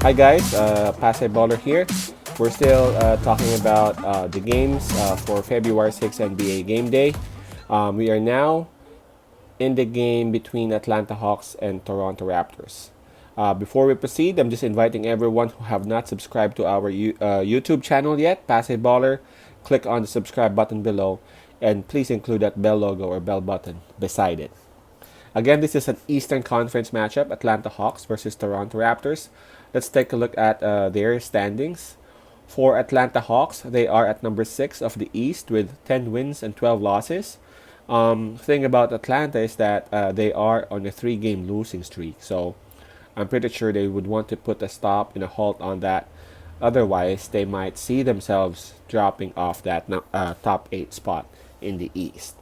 Hi guys, Pasay Baller here. We're still talking about the games for February 6 NBA Game Day. We are now in the game between Atlanta Hawks and Toronto Raptors. Before we proceed, I'm just inviting everyone who have not subscribed to our YouTube channel yet, Pasay Baller. Click on the subscribe button below and please include that bell logo or bell button beside it. Again, this is an Eastern Conference matchup, Atlanta Hawks versus Toronto Raptors. Let's take a look at their standings. For Atlanta Hawks, they are at number 6 of the East with 10 wins and 12 losses. Thing about Atlanta is that they are on a 3-game losing streak, so I'm pretty sure they would want to put a stop and a halt on that. Otherwise, they might see themselves dropping off that top 8 spot in the East.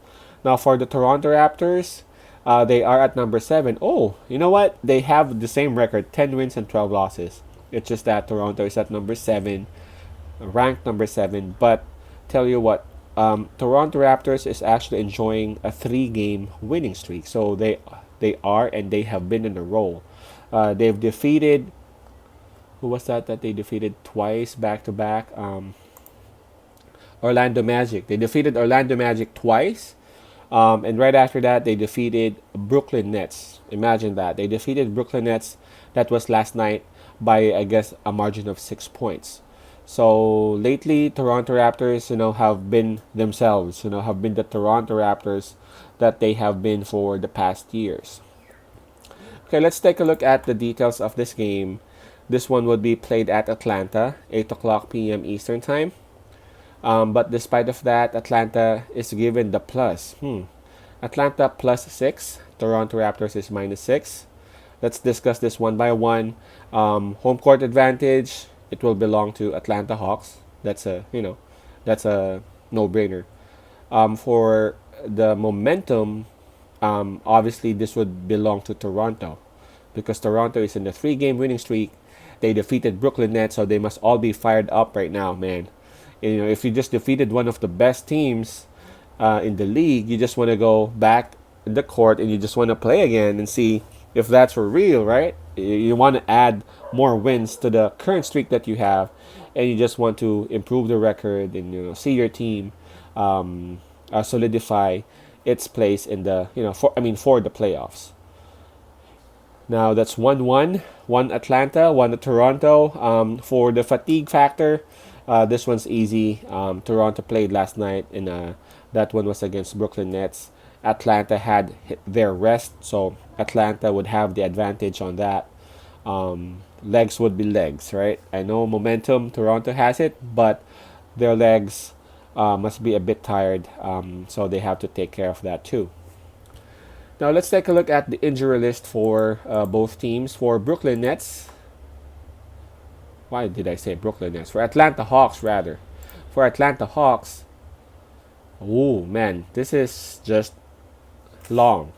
Now, for the Toronto Raptors, they are at number 7. Oh, you know what? They have the same record, 10 wins and 12 losses. It's just that Toronto is at number 7, ranked number 7. But tell you what, Toronto Raptors is actually enjoying a 3-game winning streak. So they are and they have been in a roll. They've defeated, who was that they defeated twice back to back? Orlando Magic. They defeated Orlando Magic twice. And right after that, they defeated Brooklyn Nets. Imagine that. They defeated Brooklyn Nets. That was last night by, I guess, a margin of 6 points. So lately, Toronto Raptors, have been themselves, have been the Toronto Raptors that they have been for the past years. Okay, let's take a look at the details of this game. This one would be played at Atlanta, 8 o'clock p.m. Eastern Time. But despite of that, Atlanta is given the plus. Atlanta plus 6. Toronto Raptors is minus 6. Let's discuss this one by one. Home court advantage. It will belong to Atlanta Hawks. That's a no-brainer. For the momentum, obviously this would belong to Toronto, because Toronto is in the 3-game winning streak. They defeated Brooklyn Nets, so they must all be fired up right now, man. If you just defeated one of the best teams in the league, you just want to go back in the court and you just want to play again and see if that's for real, right? You want to add more wins to the current streak that you have, and you just want to improve the record and see your team solidify its place in the for the playoffs. Now that's 1-1, one Atlanta, one Toronto. For the fatigue factor, this one's easy. Toronto played last night, and that one was against Brooklyn Nets. Atlanta had their rest, so Atlanta would have the advantage on that. Legs would be legs, right? I know momentum, Toronto has it, but their legs must be a bit tired, so they have to take care of that too. Now let's take a look at the injury list for both teams. For Brooklyn Nets, why did I say Brooklyn Nets? For Atlanta Hawks, rather. For Atlanta Hawks, oh man, this is just long.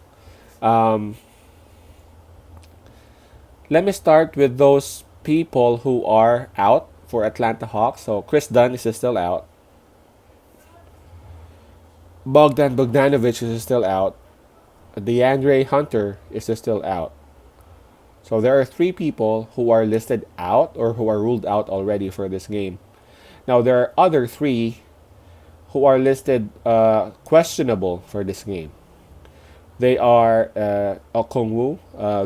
Let me start with those people who are out for Atlanta Hawks. So Chris Dunn is still out. Bogdan Bogdanovic is still out. DeAndre Hunter is still out. So there are 3 people who are listed out or who are ruled out already for this game. Now there are other 3 who are listed questionable for this game. They are Okongwu,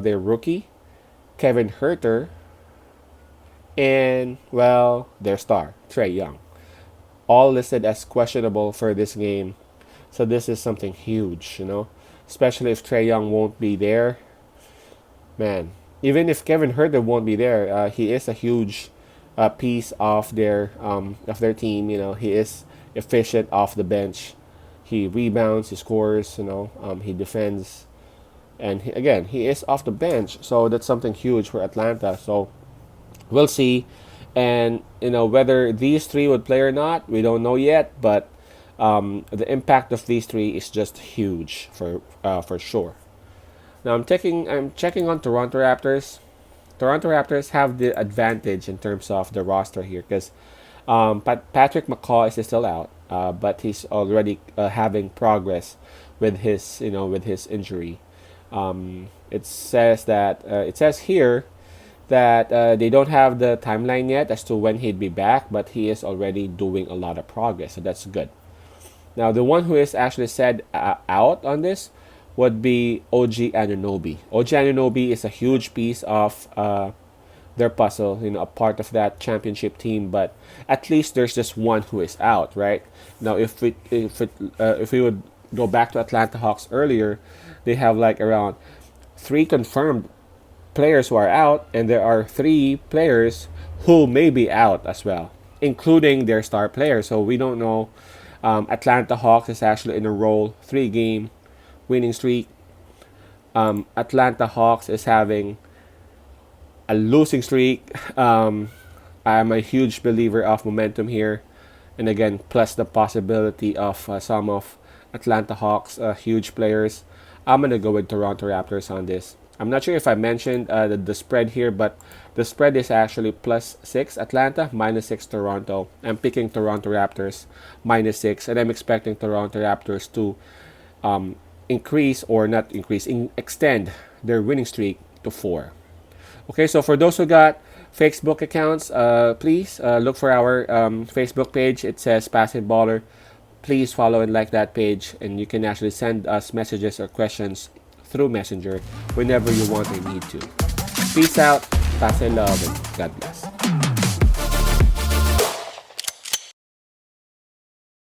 their rookie, Kevin Huerter, and, their star, Trae Young. All listed as questionable for this game. So this is something huge, especially if Trae Young won't be there. Man, even if Kevin Huerter won't be there, he is a huge piece of their team. He is efficient off the bench. He rebounds, he scores, he defends, and he is off the bench. So that's something huge for Atlanta. So we'll see, and whether these 3 would play or not, we don't know yet. But the impact of these 3 is just huge for sure. Now I'm checking on Toronto Raptors. Toronto Raptors have the advantage in terms of the roster here, because Patrick McCaw is still out, but he's already having progress with his injury. It says here that they don't have the timeline yet as to when he'd be back, but he is already doing a lot of progress, so that's good. Now, the one who is actually said out on this would be OG Anunoby. OG Anunoby is a huge piece of their puzzle, a part of that championship team. But at least there's just one who is out, right? Now, if we would go back to Atlanta Hawks earlier, they have like around 3 confirmed players who are out, and there are 3 players who may be out as well, including their star player. So we don't know. Atlanta Hawks is actually in a roll, 3-game winning streak. Atlanta Hawks is having a losing streak. I'm a huge believer of momentum here, and again, plus the possibility of some of Atlanta Hawks huge players. I'm gonna go with Toronto Raptors on this. I'm not sure if I mentioned the spread here, but the spread is actually +6 Atlanta, -6 Toronto. I'm picking Toronto Raptors -6, and I'm expecting Toronto Raptors to increase, or not increase, extend their winning streak to 4. Okay, so for those who got Facebook accounts, please look for our Facebook page. It says Passive Baller. Please follow and like that page, and you can actually send us messages or questions through Messenger whenever you want or need to. Peace out, pass and love, and God bless.